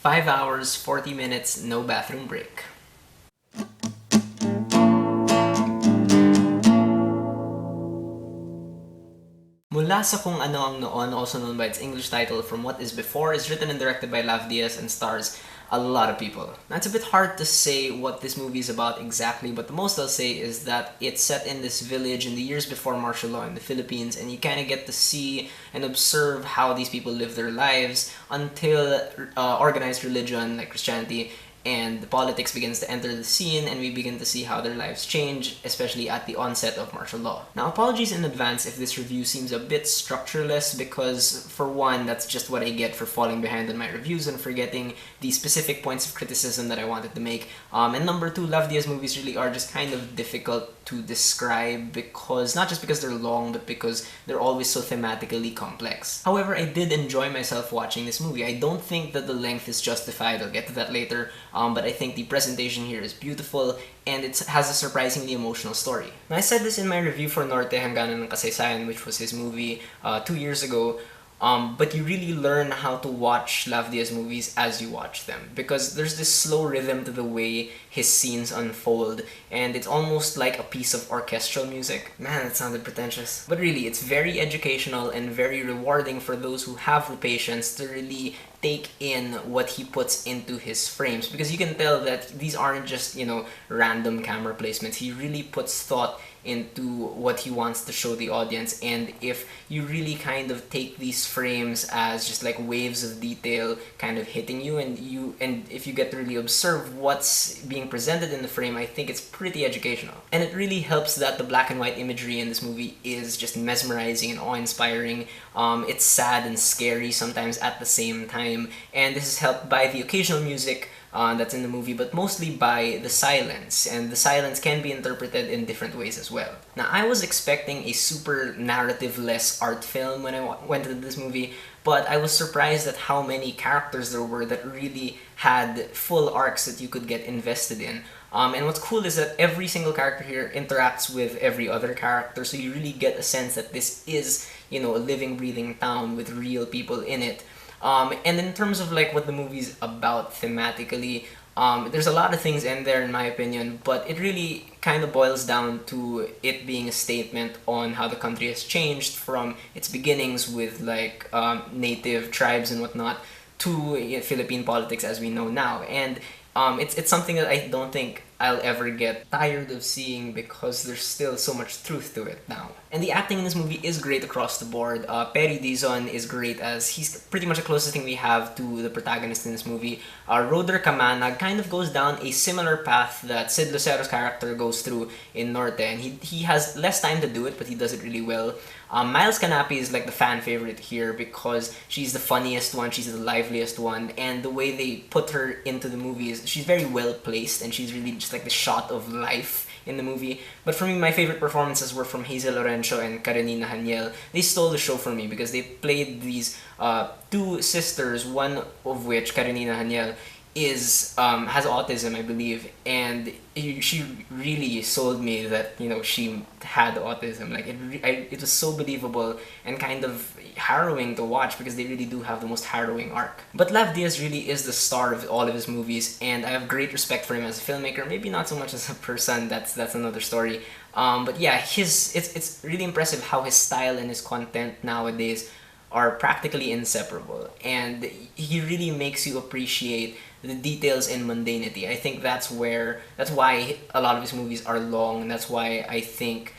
5 hours, 40 minutes, no bathroom break. Mula sa Kung Ano Ang Noon, also known by its English title From What Is Before, is written and directed by Lav Diaz and stars a lot of people. Now, it's a bit hard to say what this movie is about exactly, but the most I'll say is that it's set in this village in the years before martial law in the Philippines, and you kind of get to see and observe how these people live their lives until organized religion like Christianity and the politics begins to enter the scene, and we begin to see how their lives change, especially at the onset of martial law. Now, apologies in advance if this review seems a bit structureless, because for one, that's just what I get for falling behind on my reviews and forgetting the specific points of criticism that I wanted to make. And number two, Lav Diaz movies really are just kind of difficult to describe because, not just because they're long, but because they're always so thematically complex. However, I did enjoy myself watching this movie. I don't think that the length is justified, I'll get to that later, but I think the presentation here is beautiful and it has a surprisingly emotional story. Now, I said this in my review for Norte, Hangganan and Kasaysayan, which was his movie 2 years ago, but you really learn how to watch Lav Diaz movies as you watch them, because there's this slow rhythm to the way his scenes unfold, and it's almost like a piece of orchestral music. Man, that sounded pretentious. But really, it's very educational and very rewarding for those who have the patience to really take in what he puts into his frames, because you can tell that these aren't just, random camera placements. He really puts thought into what he wants to show the audience, and if you really kind of take these frames as just like waves of detail kind of hitting you, and if you get to really observe what's being presented in the frame, I think it's pretty educational. And it really helps that the black and white imagery in this movie is just mesmerizing and awe-inspiring. It's sad and scary sometimes at the same time, and this is helped by the occasional music that's in the movie, but mostly by the silence, and the silence can be interpreted in different ways as well. Now, I was expecting a super narrative-less art film when I went into this movie, but I was surprised at how many characters there were that really had full arcs that you could get invested in. And what's cool is that every single character here interacts with every other character, so you really get a sense that this is, a living, breathing town with real people in it. And in terms of like what the movie's about thematically, there's a lot of things in there in my opinion, but it really kind of boils down to it being a statement on how the country has changed from its beginnings with like native tribes and whatnot to Philippine politics as we know now. And it's something that I don't think I'll ever get tired of seeing, because there's still so much truth to it now. And the acting in this movie is great across the board. Perry Dizon is great, as he's pretty much the closest thing we have to the protagonist in this movie. Roder Camanag kind of goes down a similar path that Sid Lucero's character goes through in Norte, and he has less time to do it, but he does it really well. Miles Canapi is like the fan favorite here because she's the funniest one, she's the liveliest one, and the way they put her into the movie is she's very well placed, and she's really just like the shot of life in the movie. But for me, my favorite performances were from Hazel Lorenzo and Karenina Haniel. They stole the show for me because they played these two sisters, one of which, Karenina Haniel, has autism, I believe, and she really sold me that she had autism. Like it was so believable and kind of harrowing to watch, because they really do have the most harrowing arc. But Lav Diaz really is the star of all of his movies, and I have great respect for him as a filmmaker. Maybe not so much as a person. That's another story. But yeah, it's really impressive how his style and his content nowadays are practically inseparable, and he really makes you appreciate the details in mundanity. I think that's why a lot of his movies are long, and that's why I think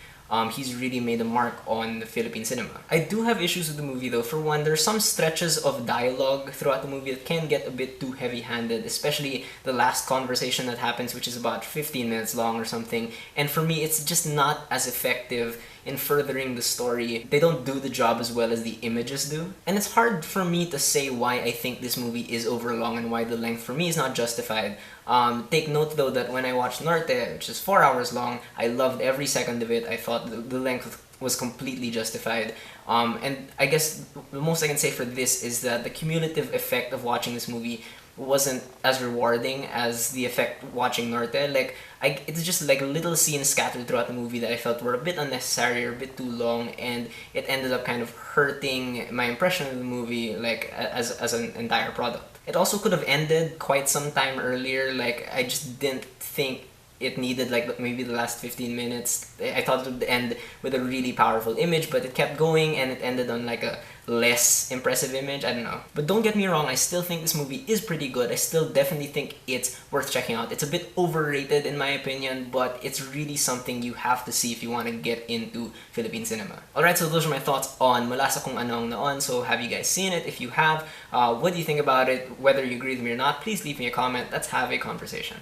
he's really made a mark on the Philippine cinema. I do have issues with the movie though. For one, there's some stretches of dialogue throughout the movie that can get a bit too heavy-handed, especially the last conversation that happens, which is about 15 minutes long or something. And for me, it's just not as effective in furthering the story. They don't do the job as well as the images do. And it's hard for me to say why I think this movie is overlong and why the length for me is not justified. Take note though that when I watched Norte, which is 4 hours long, I loved every second of it. I thought the length was completely justified. And I guess the most I can say for this is that the cumulative effect of watching this movie wasn't as rewarding as the effect watching Norte. It's just like little scenes scattered throughout the movie that I felt were a bit unnecessary or a bit too long, and it ended up kind of hurting my impression of the movie as an entire product. It also could have ended quite some time earlier. Like, I just didn't think it needed like maybe the last 15 minutes. I thought it would end with a really powerful image, but it kept going and it ended on like a less impressive image. I don't know. But don't get me wrong, I still think this movie is pretty good. I still definitely think it's worth checking out. It's a bit overrated in my opinion, but it's really something you have to see if you want to get into Philippine cinema. Alright, so those are my thoughts on Mula sa Kung Ano Ang Noon. So have you guys seen it? If you have, what do you think about it? Whether you agree with me or not, please leave me a comment. Let's have a conversation.